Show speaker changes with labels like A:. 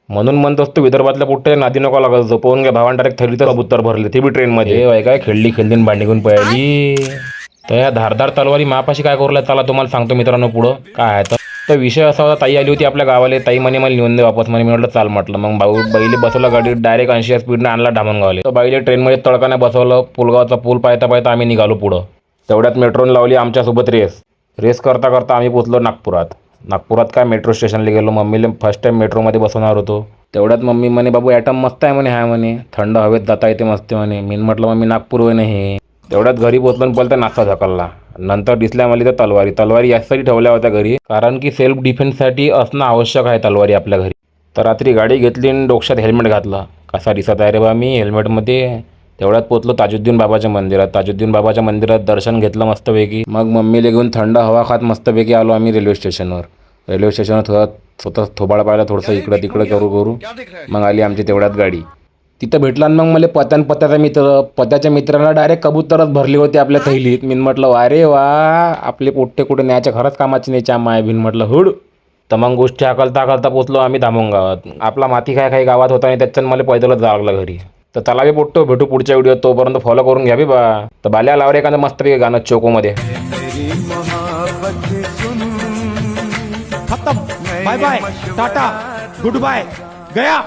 A: म्हणून म्हणत असतो विदर्भातल्या पोट्टे नादी नको लागत, झोपवून घ्या भावान डायरेक्ट थैली तर कबूतर भरले ते बी ट्रेनमध्ये. वय काय खेळली खेळली भांडी घेऊन पळाली. तर या धारदार तलवारी मापाशी काय करू चला तुम्हाला सांगतो मित्रांनो पुढं काय आहे तर विषय असा होता. ताई आली होती आपल्या गावाला. ताई म्हणे मला नेऊन दे वापस म्हणे. मी म्हटलं चाल म्हटलं. मग भाऊ बैली बसवला गाडीत डायरेक्ट 80 स्पीडने आणला धामणगावले. तर बाईले ट्रेनमध्ये तडकाने बसवलं. पुलगावचा पूल पाहता पाहता आम्ही निघालो पुढं. तेवढ्यात मेट्रोने लावली आमच्यासोबत रेस करता करता आम्ही पोचलो नागपुरात काय मेट्रो स्टेशनला गेलो. मम्मीला फर्स्ट टाइम मेट्रोमध्ये बसवणार होतो. तेवढ्यात मम्मी म्हणे बाबू ॲटम मस्त आहे म्हणे. म्हणे थंड हवेत जाता येते मस्त म्हणे. मी म्हटलं मम्मी नागपूर होय नाही. तेवढ्यात घरी पोचलो बोलता नाश्ता झकलला. नंतर दिसल्या मला तर तलवारी यासाठी ठेवल्या होत्या घरी, कारण की सेल्फ डिफेन्ससाठी असणं आवश्यक आहे तलवारी आपल्या घरी. तर रात्री गाडी घेतली आणि डोक्यात हेल्मेट घातलं. कसा दिसत आहे रे बा मी हेल्मेटमध्ये. तेवढ्यात पोचलो ताजुद्दीन बाबाच्या मंदिरात दर्शन घेतलं मस्तपैकी. मग मम्मीला घेऊन थंड हवा खात मस्तपैकी आलो आम्ही रेल्वे स्टेशनवर स्वतः थोबाड पाहिला थोडंसं इकडं तिकडं करू. मग आली आमची तेवढ्यात गाडी. तिथं भेटला मग मला पत्याच्या मित्राला डायरेक्ट कबूतरच भरली होती आपल्या थैलीत. मी म्हटलं अरे वा आपले पोट्टे कुठे न्यायच्या खरंच कामाची नाही माय भिन म्हटलं हुड. तर मग गोष्टी हाकलता पोचलो आम्ही धामणगावात. आपला माती काय गावात होता आणि त्याच्यानं मला पैदलच जावं लागलं घरी. तर चला बी पोट्टो भेटू पुढच्या व्हिडिओ. तोपर्यंत फॉलो करून घ्या बी बा. तर बाल्या लावर एखादं मस्त गाणं चोकोमध्ये.
B: खत्म, बाय बाय, टाटा, गुड बाय, गया.